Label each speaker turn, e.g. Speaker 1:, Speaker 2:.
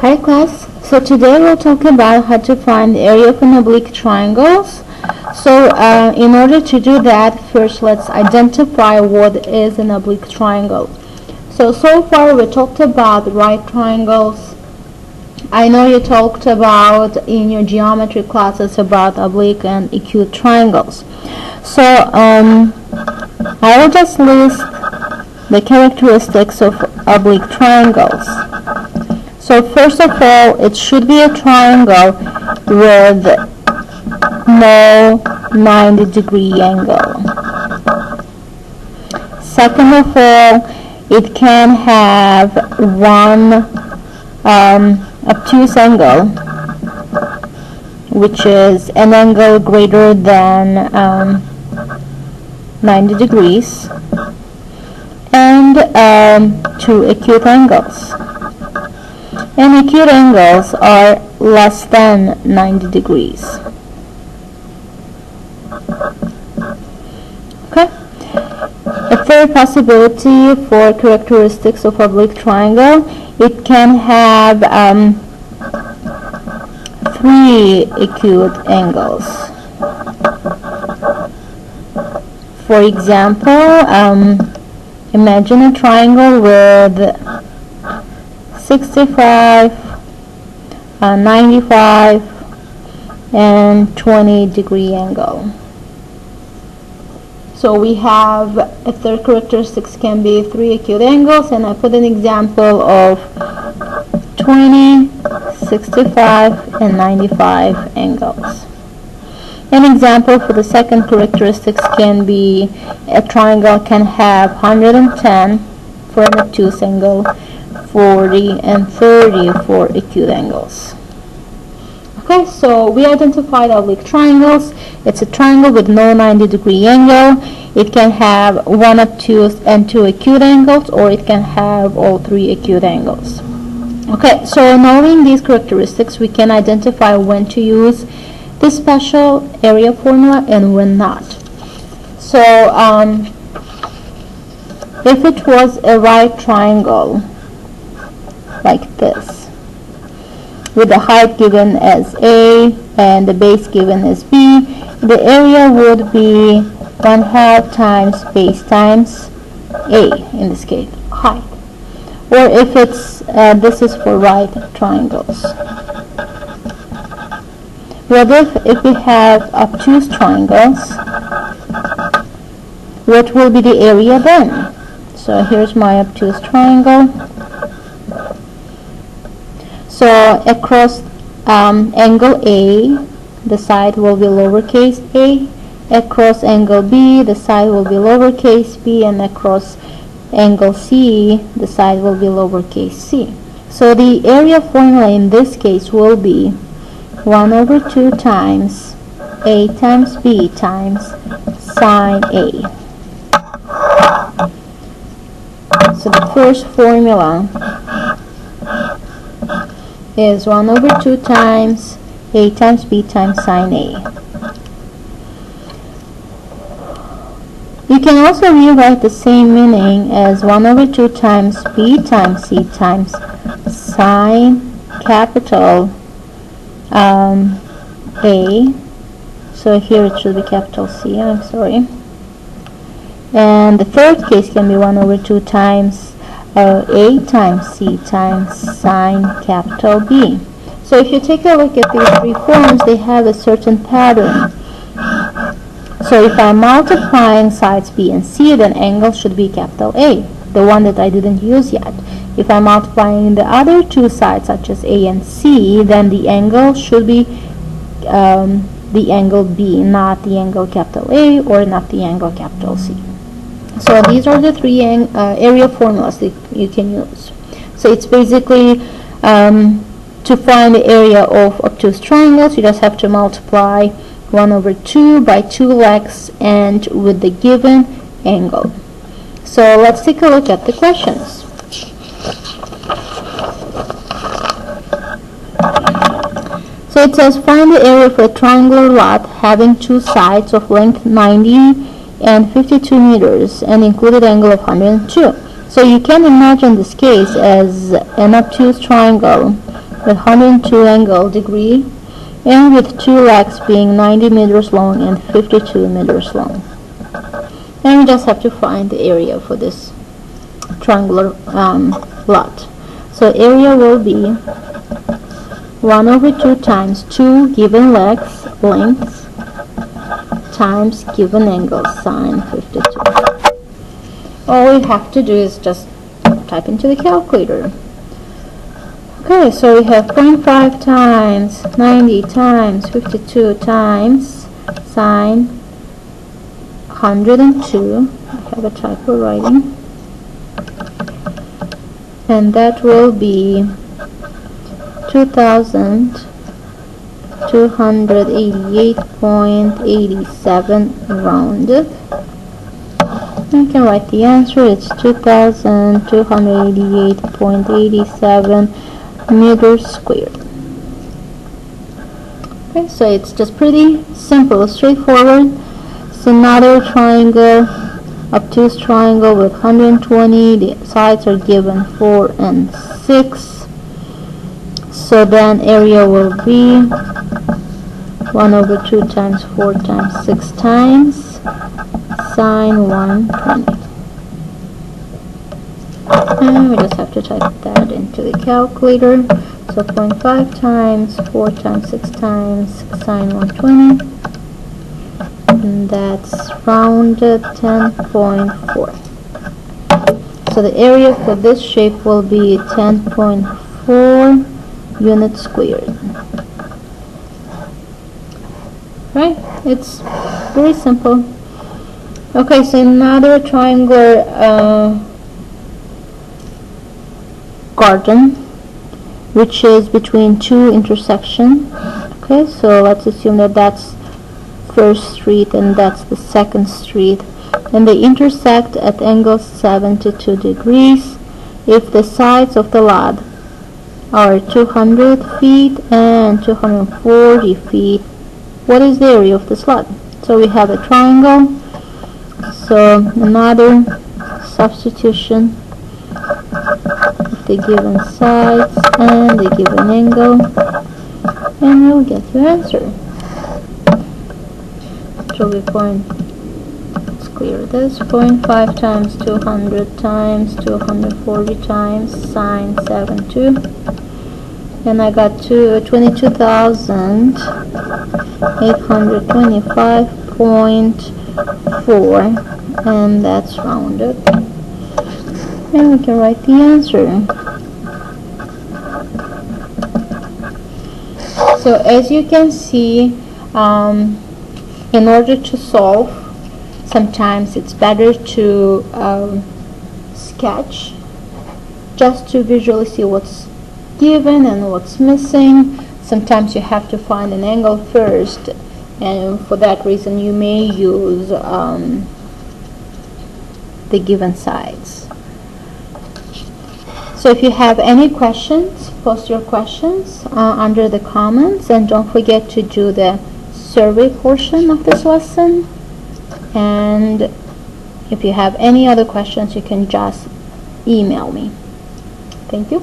Speaker 1: Hi class, so today we'll talk about how to find the area of an oblique triangles. So in order to do that, first let's identify what is an oblique triangle. So far we talked about right triangles. I know you talked about in your geometry classes about oblique and acute triangles. So I will just list the characteristics of oblique triangles. So first of all, it should be a triangle with no 90-degree angle. Second of all, it can have one obtuse angle, which is an angle greater than 90 degrees, and two acute angles. And acute angles are less than 90 degrees. Okay. A third possibility for characteristics of oblique triangle, it can have three acute angles. For example, imagine a triangle with 65, 95, and 20-degree angle. So we have a third characteristics can be three acute angles, and I put an example of 20, 65, and 95 angles. An example for the second characteristics can be a triangle can have 110 for an obtuse angle, 40 and 30 for acute angles. Okay, so we identified oblique triangles. It's a triangle with no 90-degree angle. It can have one obtuse and two acute angles, or it can have all three acute angles. Okay, so knowing these characteristics, we can identify when to use the special area formula and when not. So if it was a right triangle, like this, with the height given as A and the base given as B, the area would be 1/2 times base times A, in this case, height. Or if it's, this is for right triangles. What if we have obtuse triangles, what will be the area then? So here's my obtuse triangle. So across angle A, the side will be lowercase a. Across angle B, the side will be lowercase b. And across angle C, the side will be lowercase c. So the area formula in this case will be 1/2 times A times B times sine A. So the first formula is 1/2 times A times B times sine A. You can also rewrite the same meaning as 1/2 times B times C times sine capital A. So here it should be capital C, I'm sorry. And the third case can be 1/2 times A times C times sine capital B. So if you take a look at these three forms, they have a certain pattern. So if I'm multiplying sides B and C, then angle should be capital A, the one that I didn't use yet. If I'm multiplying the other two sides, such as A and C, then the angle should be the angle B, not the angle capital A or not the angle capital C. So these are the three area formulas that you can use. So it's basically to find the area of obtuse triangles, you just have to multiply 1/2 by 2 legs and with the given angle. So let's take a look at the questions. So it says find the area for a triangular lot having two sides of length 90 and 52 meters and included angle of 102. So you can imagine this case as an obtuse triangle with 102 angle degree and with two legs being 90 meters long and 52 meters long. And we just have to find the area for this triangular lot. So area will be 1/2 times 2 given legs lengths times given angle sine 52. All we have to do is just type into the calculator. Okay, so we have 0.5 times 90 times 52 times sine 102. I have a typo writing. And that will be 2,288.87 rounded. I can write the answer. It's 2,288.87 meters squared. Okay, so it's just pretty simple, straightforward. It's another triangle, obtuse triangle with 120. The sides are given 4 and 6. So then area will be 1/2 times 4 times 6 times sine 120. And we just have to type that into the calculator. So 0.5 times 4 times 6 times sine 120. And that's rounded 10.4. So the area for this shape will be 10.4 units squared. Right? It's very simple. Okay, so another triangular garden, which is between two intersections. Okay, so let's assume that that's first street and that's the second street, and they intersect at angle 72 degrees if the sides of the lot are 200 feet and 240 feet. What is the area of this lot? So we have a triangle, so another substitution of the given sides and the given angle, and you'll get your answer. So we let's clear this. 0.5 times 200 times 240 times sine 72, and I got 22,825.4, and that's rounded. And we can write the answer. So as you can see, in order to solve, sometimes it's better to sketch just to visually see what's given and what's missing. Sometimes you have to find an angle first, and for that reason you may use the given sides. So if you have any questions, post your questions under the comments, and don't forget to do the survey portion of this lesson. And if you have any other questions, you can just email me. Thank you.